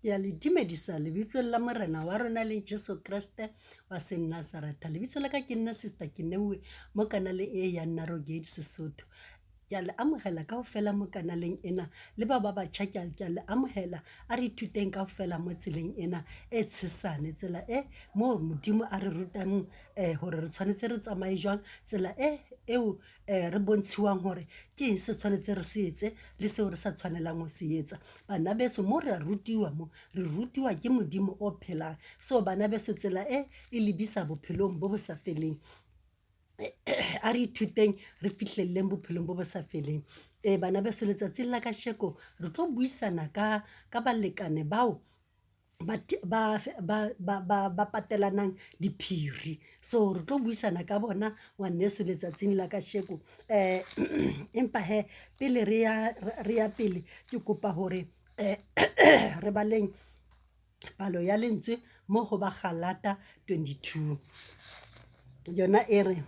Ke a le dumedisa lebitso la morena wa rona le Jesu Kriste wa Nazareta. Lebitso la ka ke nna Sister Kenewe mo kanaleng e ya Narrowgate Sesotho. Ke a le amogela kaofela mo kanaleng ena le ba batjha ke a le amogela a re ithuteng kaofela mo tseleng ena e tshesane, tsela e mo Modimo a re rutang hore re tshwanetse re tsamaye jwang, tsela eo re bontshiwang hore ke eng se tshwanetse re se etse le seo re sa tshwanelang ho se etsa. Bana beso mo re rutiwa ke Modimo o phelang. So bana beso tsela e lebisa bophelong bo bo sa feleng. A re ithuteng re fihlelleng bophelong bo bo sa feleng. Bana beso letsatsing la kasheko re tlo buisana ka balekane bao ba patelanang diphiri. So re tlo buisana ka bona ngwaneso letsatsing la kasheko. Empa he pele re ya pele ke kopa hore re baleng palo ya lentswe mo ho ba Galata 22 yona e re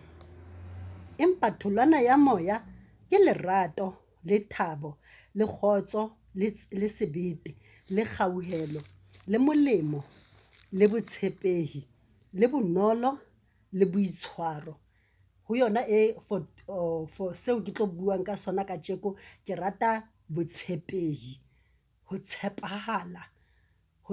empa tholwana ya moya ke lerato le thabo le kgotso le sebete le kgauhelo le molemo le botshepehi le bonolo le boitshwaro. Ho yona for seo ke tlo buang ka sona ka tjeko, ke rata botshepehi, ho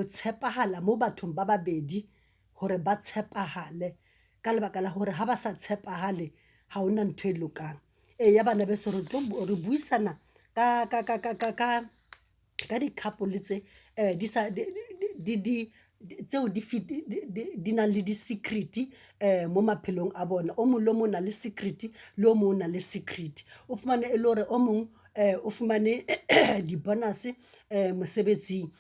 tshepahala mo bathong ba babedi hore ba tshepahale ka lebaka la hore ha ba sa tshepahale ha ona ntho e lokang. Ya bana beso re buisana ka di-couple tse tseo di nang le di-secret mo maphelong a bona. O mong le mong na le secret le o mong na le secret. O fumane e le hore o mong o fumane di-bonus mosebetsing,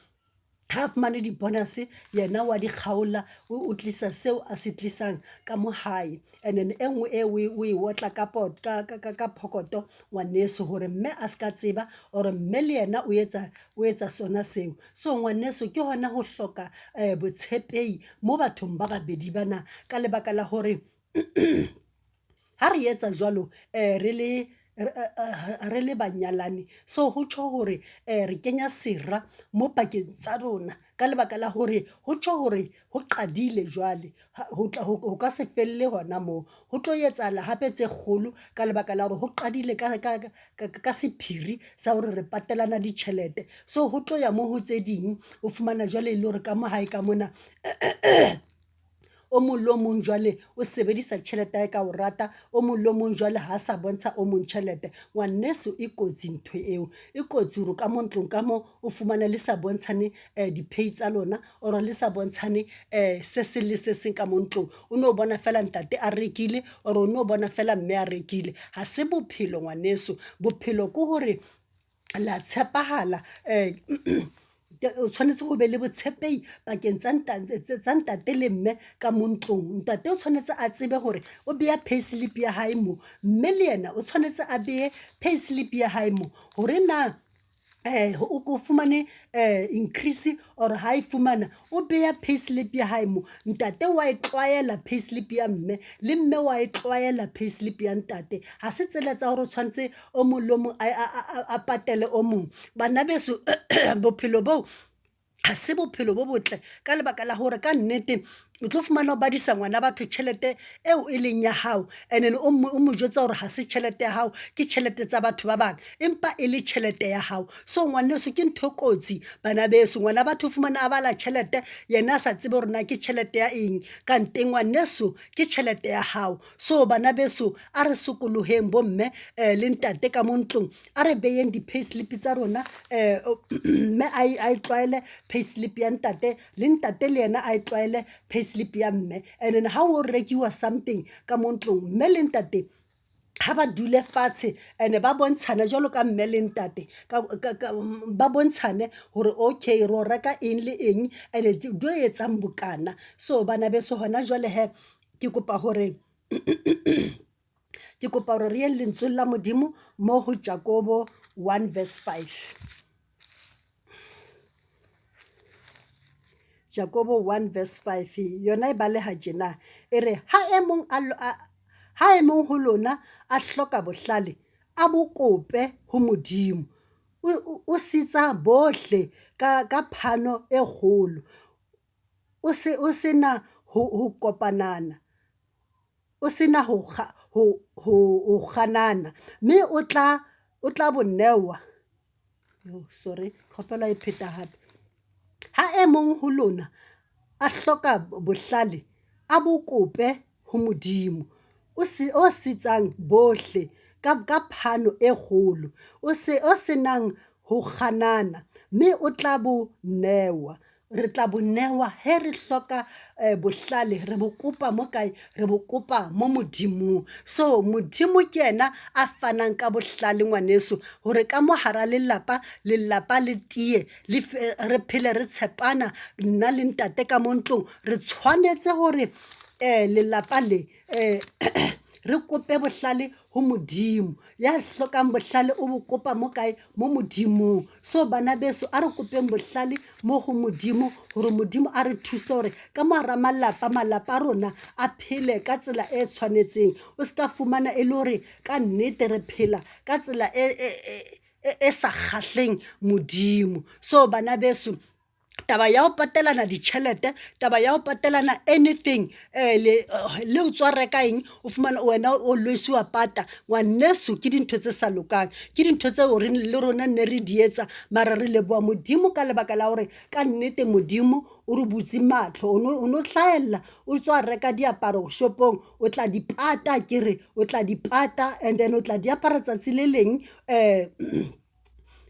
ha fumane di-bonus yena wa di kgaola o tlisa seo a se tlisang ka mo hae, and then e nngwe o e otla ka phokoto ngwaneso hore mme a ska tseba or mme le yena o etsa sona seo. So ngwaneso ke hona ho hloka botshepehi mo bathong ba babedi bana ka lebaka la hore ha re etsa jwalo re le banyalani, so ho tjho hore re kenya sera mo pakeng tsa rona ka lebaka la hore ho tjho hore ho qadile jwale ho ka se felle hona moo, ho tlo etsahala hape tse kgolo ka lebaka la hore ho qadile ka sephiri sa hore re patelana ditjhelete. So ho tlo ya mo ho tse ding o fumana jwale e le hore ka mo hae ka mona o mong le o mong jwale o sebedisa tjhelete ya ka o rata, o mong le o mong jwale ha sa bontsha o mong tjhelete. Ngwaneso e kotsi ntho eo, e kotsi hore ka mo ntlong ka mo o fumana le sa bontshane di-pay tsa lona or le sa bontshane se seng le se seng ka mo ntlong. O no bona fela ntate a rekile or o no bona fela mme a rekile. Ha se bophelo ngwaneso, bophelo ke hore la tshepahala. O tshwanetse go be le botshepehi pakeng tsa ntate le mme ka mo ntlong. Ntate o tshwanetse a tsebe hore o beya payslip ya hae mo, mme le yena o tshwanetse a beye payslip ya hae mo hore na o fumane increase or ha e fumana o beya payslip ya hae mo. Ntate wa e tlwaela payslip ya mme le mme wa e tlwaela payslip ya ntate. Ha se tsela tsa hore o tshwanetse o mong le mong a patele o mong. Bana beso bophelo bo ha se bophelo bo botle ka lebaka la hore ka nnete o tlo fumana o badisa ngwana batho tjhelete eo e leng ya hao, and then o mo jwetsa hore ha se tjhelete ya hao, ke tjhelete tsa batho ba bang empa e le tjhelete ya hao. So ngwaneso ke ntho kotsi bana beso, ngwana batho o fumana a bala tjhelete yena a sa tsebe hore na ke tjhelete ya eng, kante ngwaneso ke tjhelete ya hao. So bana beso a re sokoloheng bo mme le ntate ka mo ntlong, a re beyeng di-payslip tsa rona, mme a e tlwaele payslip ya ntate le ntate le yena a e tlwaele payslip ya mme. And then ha o rekiwa something ka mo ntlong, mme le ntate ha ba dule fatshe and ba bontshana jwalo ka mme le ntate ba bontshane hore okay ro reka eng le eng and do etsang bokana. So bana beso hona jwale he ke kopa hore re ye lentswe la Modimo mo ho Jakobo 1 verse 5. Jakobo 1 verse 5 yona e baleha tjena e re ha e mong ho lona a hloka bohlale a bo kope ho Modimo, o sitsa bohle ka phano e kgolo, o sena ho kopanana, o sena ho kganana, mme o tla bonewa. Sorry, kgopelo e pheta hape. Ha e mong ho lona a hloka bohlale, a bo kope ho Modimo o sitsang bohle ka phano e kgolo, o senang ho kganana, mme o tla bo newa. Re tla bo newa he re hloka bohlale, re bo kopa mo kae? Re bo kopa mo Modimong. So Modimo ke yena a fanang ka bohlale ngwaneso, hore ka mo hara lelapa le tie, re phele re tshepana, nna le ntate ka mo ntlong. Re tshwanetse hore lelapa le re kope bohlale ho Modimo. Ya hlokang bohlale o bo kopa mo kae? Mo Modimong. So bana beso, a re kopeng bohlale mo ho Modimo, hore Modimo a re thuse hore ka mora malapa a rona a phele ka tsela e tshwanetseng. O ska fumana e le hore ka nnete re phela ka tsela e sa kgahleng Modimo. So bana beso, taba ya ho patelana ditjhelete, taba ya ho patelana anything, le o tswa reka eng, o fumana wena o loisiwa pata, ngwaneso ke dintho tse sa lokang, ke dintho tseo le rona ne re di etsa, mara re leboha Modimo ka lebaka la hore ka nnete Modimo o re butse matlho. O no hlahella o tswa reka diaparo shopong, o tla di pata, kere o tla di pata, and then o tla di apara tsatsi le leng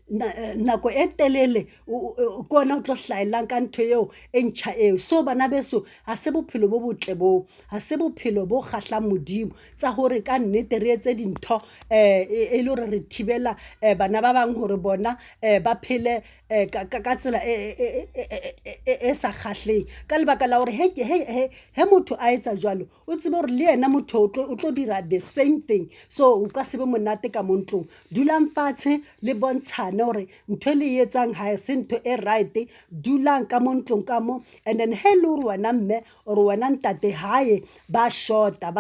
nako e telele, ke ona o tlo hlaelang ka ntho eo e ntjha eo. So bana beso, ha se bophelo bo botle boo, ha se bophelo bo kgahlang Modimo, tsa hore ka nnete re etse dintho e le hore re thibela bana ba bang hore bona ba phele ka tsela e sa kgahleng, ka lebaka la hore he motho a etsa jwalo, o tsebe hore le yena motho o tlo dira the same thing. So o ka se be monate ka mo ntlong. Dulang fatshe le bontshane hore ntho e le etsang ha se ntho e right, dulang ka mo ntlong ka mo, and then he le hore wena mme or wena ntate hae ba shota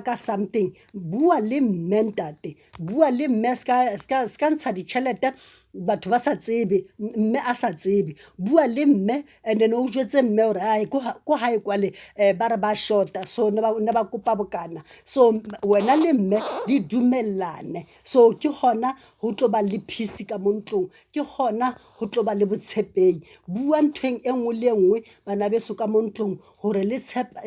ka something, bua le mme ntate, bua le mme, ska ntsha ditjhelete batho ba sa tsebe, mme a sa tsebe. Bua le mme, and then o jwetse mme hore ai ko hae kwale ba re ba shota, so ne ba kopa bokana. So wena le mme di dumellane, so ke hona ho tlo ba le peace ka mo ntlong, ke hona ho tlo ba le botshepehi. Bua nthweng e nngwe le nngwe bana beso ka mo ntlong, hore le tshepe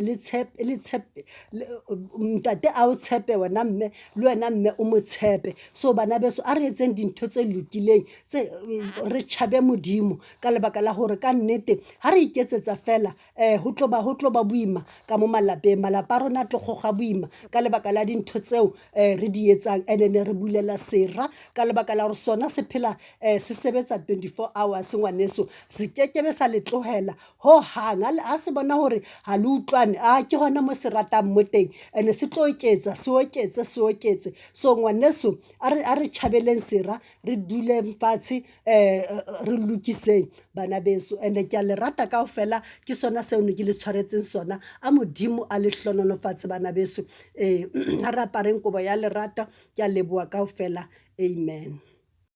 ntate a o tshepe, wena mme le wena mme o mo tshepe. So bana beso, a re etseng dintho tse lokileng, re tjhabe Modimo, ka lebaka la hore ka nnete ha re iketsetsa fela ho tlo ba boima ka mo malapeng. Malapa a rona tlo goga boima ka lebaka la dintho tseo re di etsang, and then re bulela sera ka lebaka la hore sona se phela se sebetsa 24 hours ngwaneso, se kekebe sa le tlohela ho hang. Ha se bona hore ha le utlwane, ke hona mo se ratang mo teng, and se tlo oketsa, se oketse. So ngwaneso, a re tjhabeleng sera, re dule fatshe, re lokiseng bana beso, and ke a le rata kaofela. Ke sona seo ne ke le tshwaretseng sona. A Modimo a le hlonolofatse bana beso, ha re apareng kobo ya lerato. Ke a leboha kaofela. Amen.